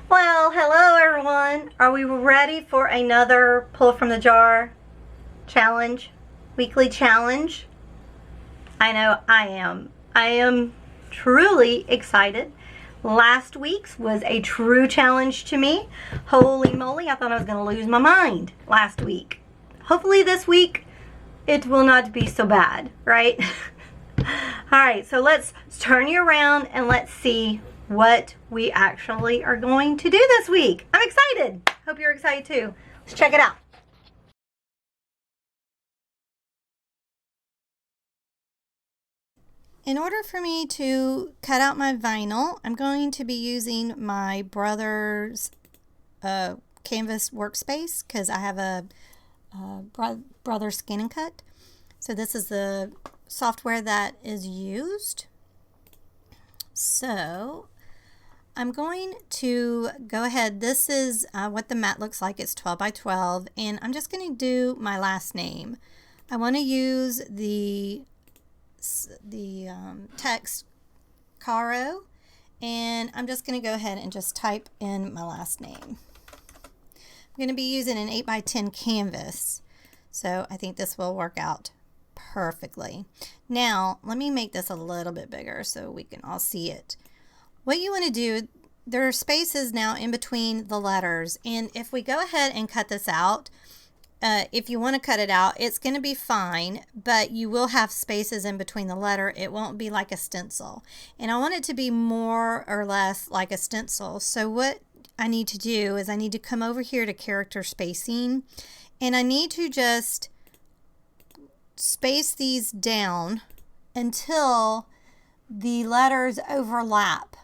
Well, hello everyone. Are we ready for another pull from the jar challenge? Weekly challenge? I know I am. I am truly excited. Last week's was a true challenge to me. Holy moly, I thought I was going to lose my mind last week. Hopefully this week it will not be so bad, right? Alright, so let's turn you around and let's see what we actually are going to do this week. I'm excited. Hope you're excited too. Let's check it out. In order for me to cut out my vinyl, I'm going to be using my brother's canvas workspace because I have a brother Scan and Cut. So this is the software that is used. So I'm going to go ahead. This is what the mat looks like. It's 12 by 12, and I'm just going to do my last name. I want to use the text Caro, and I'm just going to go ahead and just type in my last name. I'm going to be using an 8 by 10 canvas, so I think this will work out perfectly. Now let me make this a little bit bigger so we can all see it. What you want to do, there are spaces now in between the letters, and if we go ahead and cut this out, if you want to cut it out, it's going to be fine, but you will have spaces in between the letter. It won't be like a stencil, and I want it to be more or less like a stencil. So what I need to do is I need to come over here to character spacing, and I need to just space these down until the letters overlap.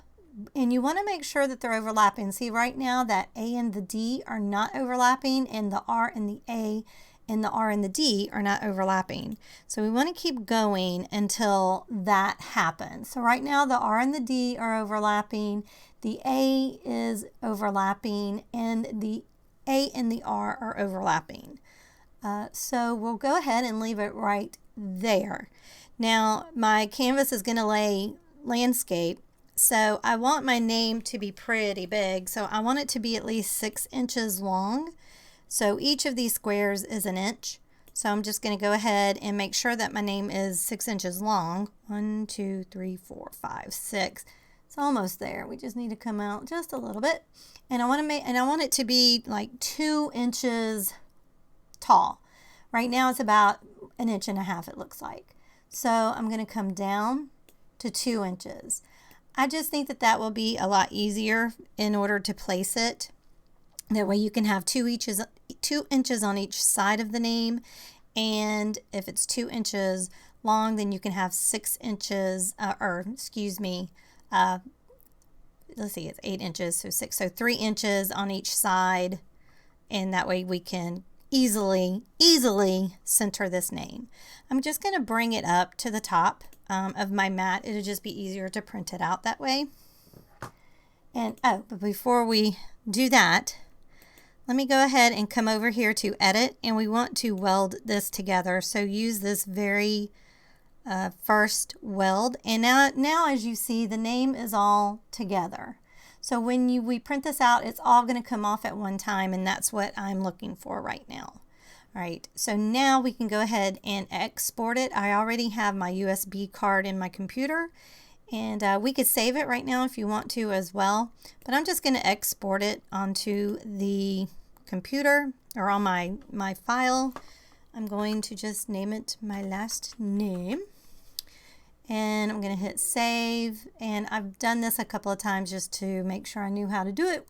And you want to make sure that they're overlapping. See, right now that A and the D are not overlapping, and the R and the A and the R and the D are not overlapping. So we want to keep going until that happens. So right now the R and the D are overlapping, the A is overlapping, and the A and the R are overlapping. So we'll go ahead and leave it right there. Now my canvas is going to lay landscape, so I want my name to be pretty big. So I want it to be at least 6 inches long. So each of these squares is an inch. So I'm just going to go ahead and make sure that my name is 6 inches long. 1, 2, 3, 4, 5, 6. It's almost there. We just need to come out just a little bit. And I want it to be like 2 inches tall. Right now it's about 1.5 inches, it looks like. So I'm going to come down to 2 inches. I just think that that will be a lot easier in order to place it. That way you can have 2 inches on each side of the name, and if it's 2 inches long, then you can have 6 inches, let's see, it's 8 inches, so 3 inches on each side, and that way we can easily center this name. I'm just going to bring it up to the top of my mat. It'll just be easier to print it out that way. And but before we do that, let me go ahead and come over here to edit, and we want to weld this together. So use this very first weld, and now as you see, the name is all together. So when we print this out, it's all going to come off at one time, and that's what I'm looking for right now. All right, so now we can go ahead and export it. I already have my USB card in my computer, and we could save it right now if you want to as well, but I'm just going to export it onto the computer or on my file. I'm going to just name it my last name, and I'm going to hit save, and I've done this a couple of times just to make sure I knew how to do it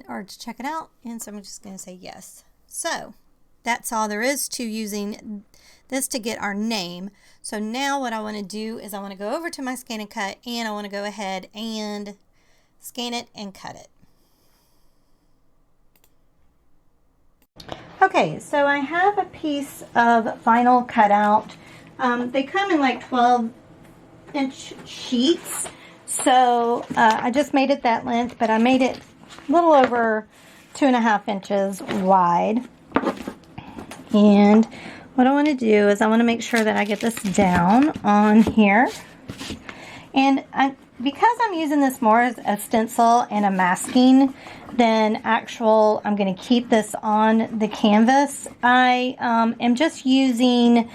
or to check it out, and so I'm just going to say yes. So that's all there is to using this to get our name. So now what I want to do is I want to go over to my Scan and Cut, and I want to go ahead and scan it and cut it. Okay, so I have a piece of vinyl cut out. They come in like 12-inch sheets. So I just made it that length, but I made it a little over 2.5 inches wide. And what I want to do is I want to make sure that I get this down on here. And because I'm using this more as a stencil and a masking than actual, I'm going to keep this on the canvas. I am just using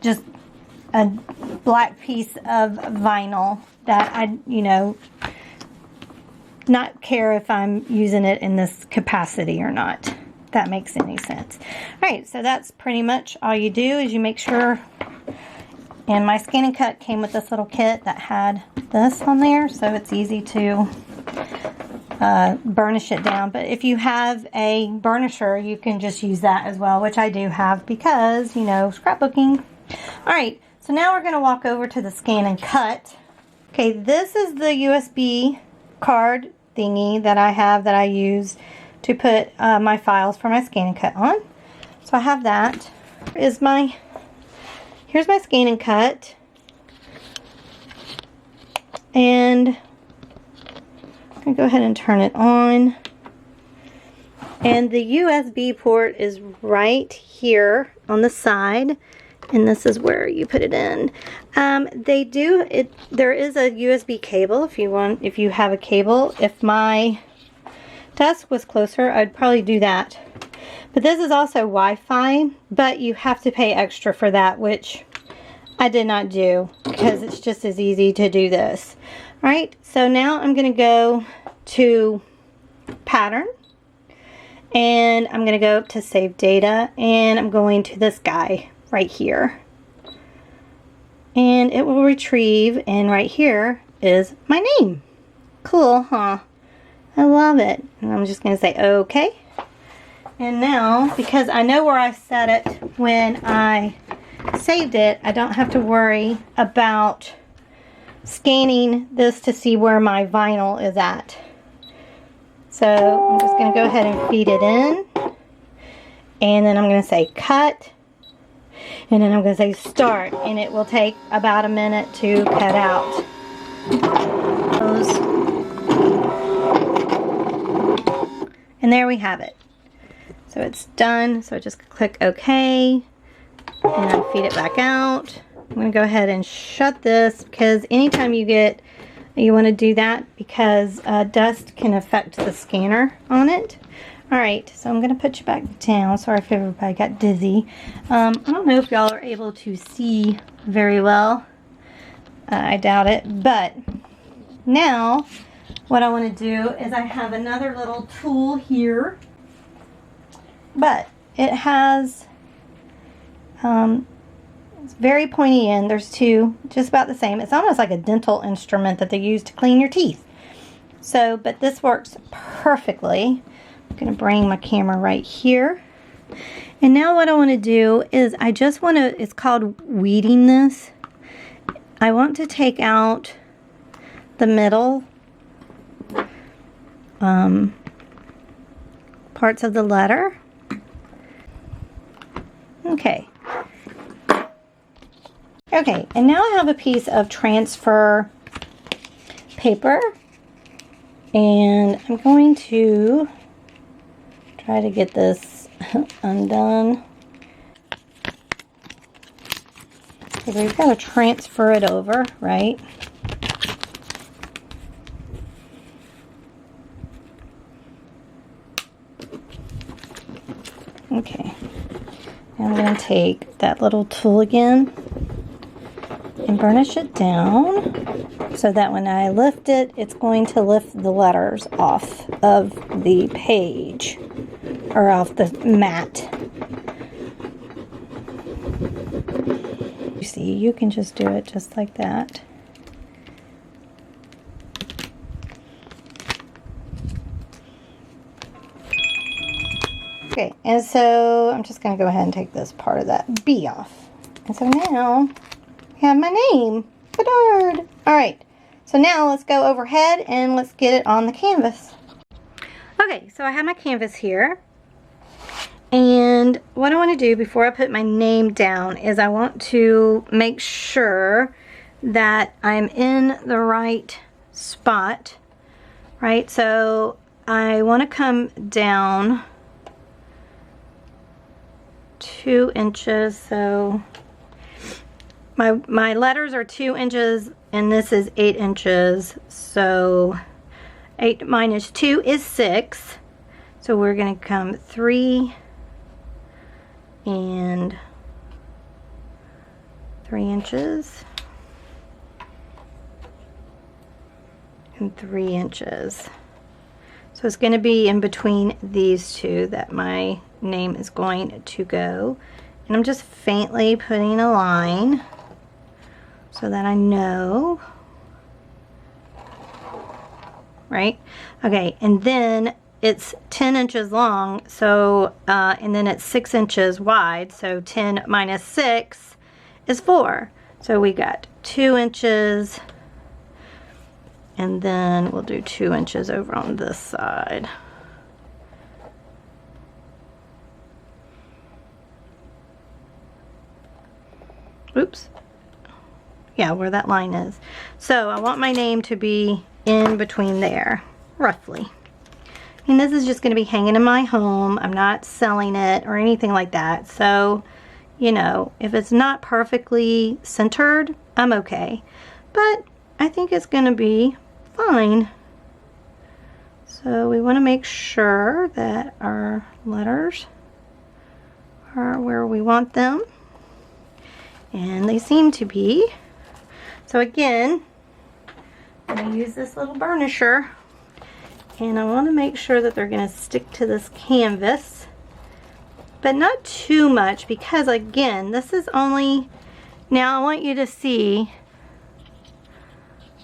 just a black piece of vinyl that I, not care if I'm using it in this capacity or not. If that makes any sense. All right, so that's pretty much all you do is you make sure. And my Scan and Cut came with this little kit that had this on there, so it's easy to burnish it down. But if you have a burnisher, you can just use that as well, which I do have because, scrapbooking. All right, so now we're going to walk over to the Scan and Cut. Okay, this is the USB card thingy that I have that I use to put my files for my Scan and Cut on. So I have that. Here's my Scan and Cut, and I'm going to go ahead and turn it on, and the USB port is right here on the side, and this is where you put it in. There is a USB cable if you have a cable. If my desk was closer, I'd probably do that. But this is also Wi-Fi, but you have to pay extra for that, which I did not do because it's just as easy to do this. All right, so now I'm going to go to Pattern, and I'm going to go up to Save Data, and I'm going to this guy right here. And it will retrieve, and right here is my name. Cool, huh? I love it. And I'm just going to say OK. And now, because I know where I set it when I saved it, I don't have to worry about scanning this to see where my vinyl is at. So I'm just going to go ahead and feed it in. And then I'm going to say cut. And then I'm going to say start. And it will take about a minute to cut out. And there we have it. So it's done. So I just click OK. And then feed it back out. I'm going to go ahead and shut this because anytime you want to do that because dust can affect the scanner on it. Alright, so I'm going to put you back down. Sorry if everybody got dizzy. I don't know if y'all are able to see very well. I doubt it. But now what I want to do is I have another little tool here. But it has it's very pointy end. There's two, just about the same. It's almost like a dental instrument that they use to clean your teeth. So, but this works perfectly. I'm going to bring my camera right here. And now what I want to do is I just want to, it's called weeding this. I want to take out the middle parts of the letter. Okay. Okay, and now I have a piece of transfer paper, and I'm going to try to get this undone. Okay, we've got to transfer it over, right? Okay, now I'm going to take that little tool again and burnish it down so that when I lift it, it's going to lift the letters off of the page or off the mat. You see, you can just do it just like that. Okay, and so I'm just going to go ahead and take this part of that B off. And so now I have my name, Bedard. Alright, so now let's go overhead and let's get it on the canvas. Okay, so I have my canvas here. And what I want to do before I put my name down is I want to make sure that I'm in the right spot, right? So I want to come down 2 inches, so my letters are 2 inches and this is 8 inches, so 8 minus 2 is 6. So we're going to come 3 and 3 inches and 3 inches. So it's going to be in between these two that my name is going to go. And I'm just faintly putting a line so that I know. Right? Okay, and then it's 10 inches long, so and then it's 6 inches wide, so 10 minus 6 is 4. So we got 2 inches, and then we'll do 2 inches over on this side. Oops. Yeah, where that line is. So I want my name to be in between there, roughly. And this is just going to be hanging in my home. I'm not selling it or anything like that. So, you know, if it's not perfectly centered, I'm okay. But I think it's going to be fine. So we want to make sure that our letters are where we want them. And they seem to be. So again, I'm going to use this little burnisher, and I want to make sure that they're going to stick to this canvas, but not too much, because again, this is only, now I want you to see,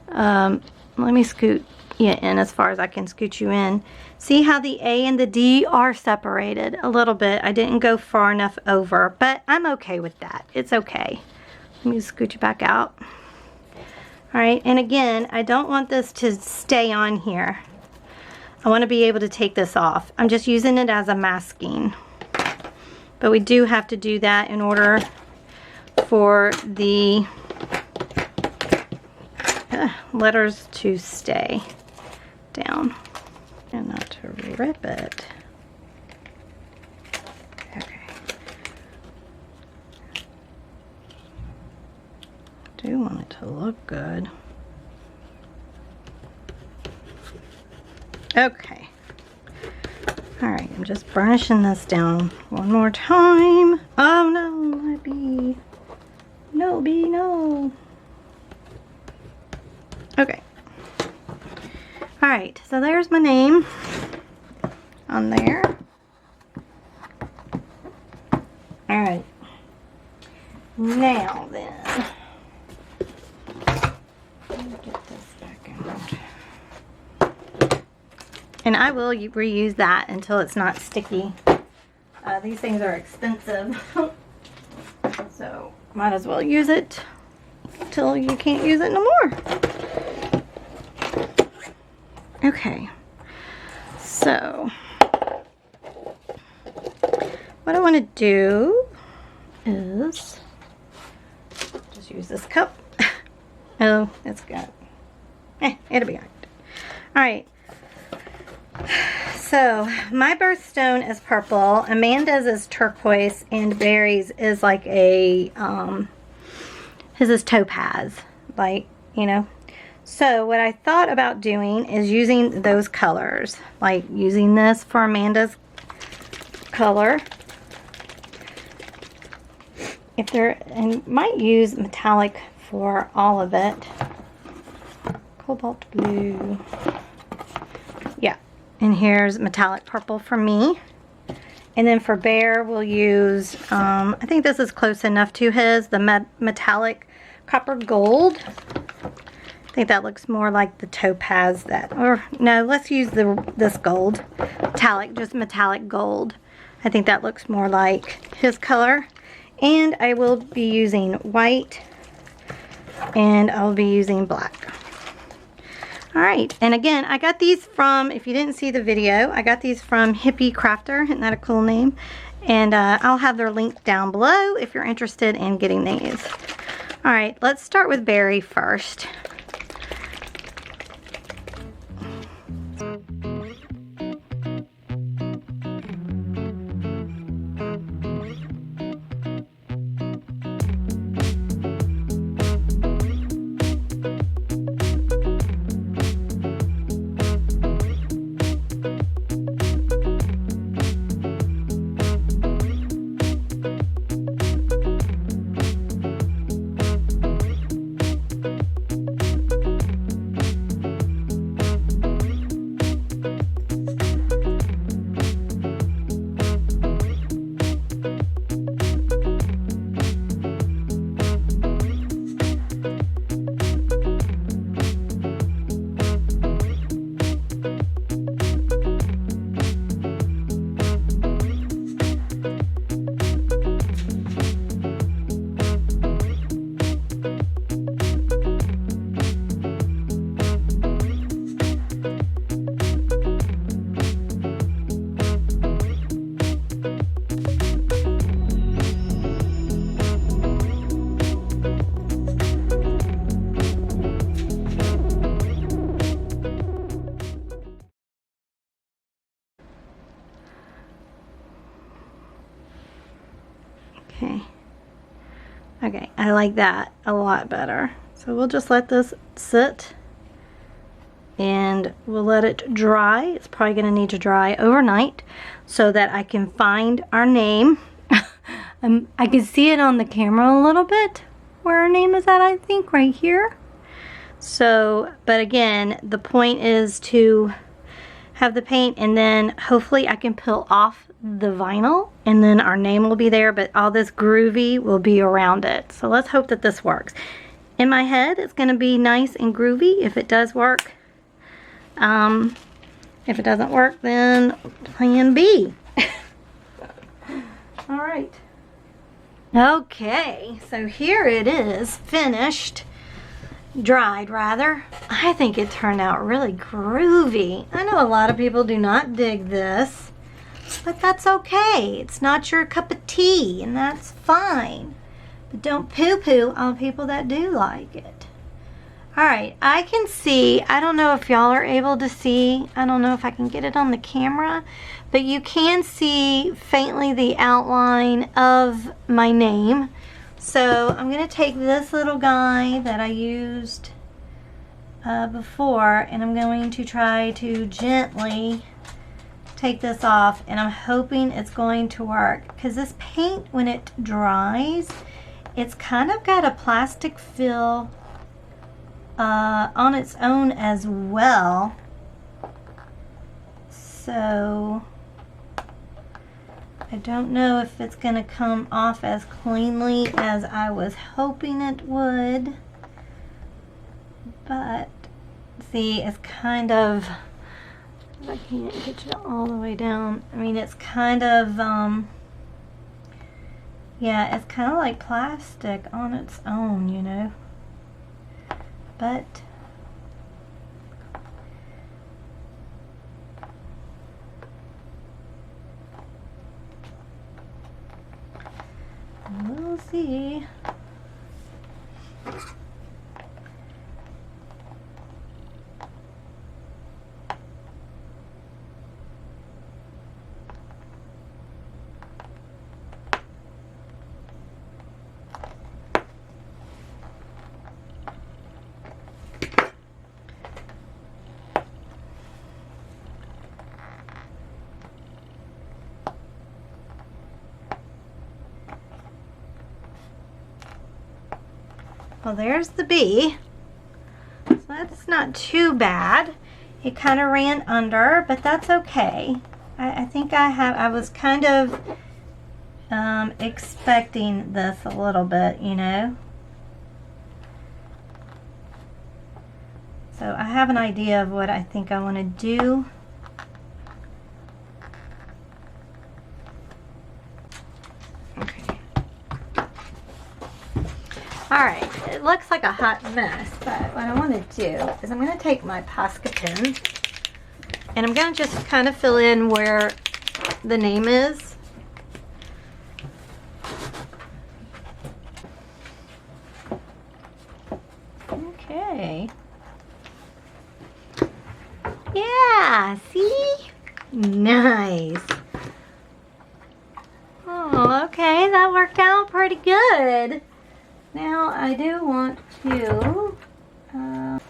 let me scoot you in as far as I can scoot you in. See how the A and the D are separated a little bit. I didn't go far enough over, but I'm okay with that. It's okay. Let me scoot you back out. All right, and again, I don't want this to stay on here. I want to be able to take this off. I'm just using it as a masking. But we do have to do that in order for the letters to stay down and not to rip it. Okay. I do want it to look good. Okay. Alright, I'm just burnishing this down one more time. Oh no, my bee. No, bee, no. Okay. Alright, so there's my name on there. Alright. Now then. Let me get this back out. And I will reuse that until it's not sticky. These things are expensive. So might as well use it till you can't use it no more. Okay, so what I want to do is just use this cup. Oh, it's got, it'll be all right. All right, so my birthstone is purple, Amanda's is turquoise, and Barry's is like a, his is topaz, like, you know. So what I thought about doing is using those colors, like using this for Amanda's color. If there, and might use metallic for all of it. Cobalt blue. Yeah, and here's metallic purple for me. And then for Bear, we'll use, I think this is close enough to his, the metallic copper gold. I think that looks more like the topaz that, or no, let's use this gold, metallic, just metallic gold. I think that looks more like his color. And I will be using white, and I'll be using black. All right, and again, I got these from, if you didn't see the video, I got these from Hippie Crafter. Isn't that a cool name? And I'll have their link down below if you're interested in getting these. All right, let's start with Barry first. Okay, I like that a lot better. So we'll just let this sit and we'll let it dry. It's probably going to need to dry overnight so that I can find our name. I can see it on the camera a little bit where our name is at, I think, right here. So, but again, the point is to have the paint and then hopefully I can peel off the vinyl and then our name will be there, but all this groovy will be around it. So let's hope that this works. In my head, it's going to be nice and groovy if it does work. If it doesn't work, then plan B. All right. Okay, so here it is, finished. Dried rather. I think it turned out really groovy. I know a lot of people do not dig this, but that's okay. It's not your cup of tea, and that's fine. But don't poo-poo on people that do like it. Alright, I can see, I don't know if y'all are able to see, I don't know if I can get it on the camera, but you can see faintly the outline of my name. So I'm going to take this little guy that I used before, and I'm going to try to gently take this off, and I'm hoping it's going to work, because this paint, when it dries, it's kind of got a plastic feel on its own as well. So I don't know if it's going to come off as cleanly as I was hoping it would, but see, it's kind of, I can't get it all the way down. I mean, it's kind of, yeah, it's kind of like plastic on its own, you know, but we'll see. Well, there's the bee. So that's not too bad. It kind of ran under, but that's okay. I think I was kind of expecting this a little bit, you know. So I have an idea of what I think I want to do. Alright, it looks like a hot mess, but what I want to do is I'm going to take my Posca pen and I'm going to just kind of fill in where the name is. Okay. Yeah, see? Nice. Oh, okay, that worked out pretty good. Now I do want to,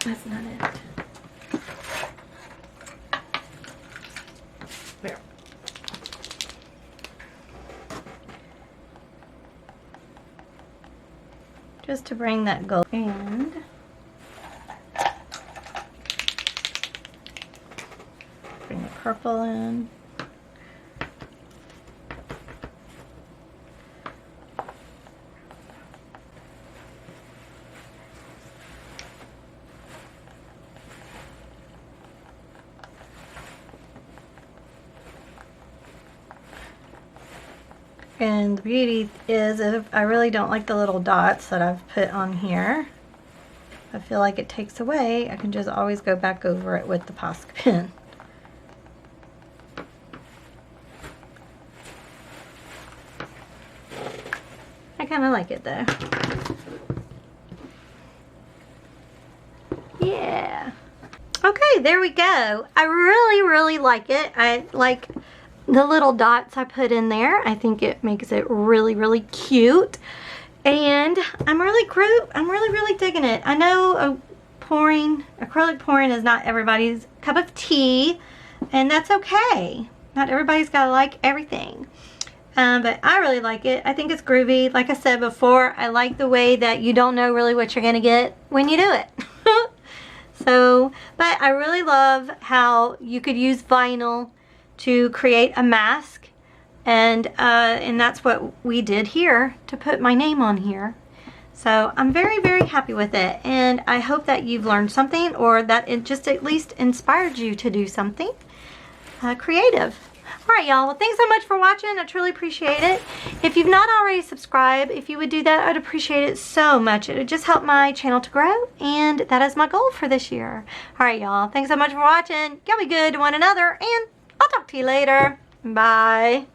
that's not it. There. Just to bring that gold and purple in. And the beauty is, if I really don't like the little dots that I've put on here, I feel like it takes away, I can just always go back over it with the Posca pen. I kind of like it though. Yeah. Okay, there we go. I really like it. I like the little dots I put in there. I think it makes it really cute. And I'm really digging it. I know acrylic pouring is not everybody's cup of tea, and that's okay. Not everybody's gotta like everything. But I really like it. I think it's groovy. Like I said before, I like the way that you don't know really what you're gonna get when you do it. So, but I really love how you could use vinyl to create a mask, and that's what we did here to put my name on here. So I'm very happy with it, and I hope that you've learned something, or that it just at least inspired you to do something creative. Alright y'all, well thanks so much for watching. I truly appreciate it. If you've not already subscribed, if you would do that, I'd appreciate it so much. It would just help my channel to grow, and that is my goal for this year. Alright y'all, thanks so much for watching. Y'all be good to one another, and I'll talk to you later. Bye.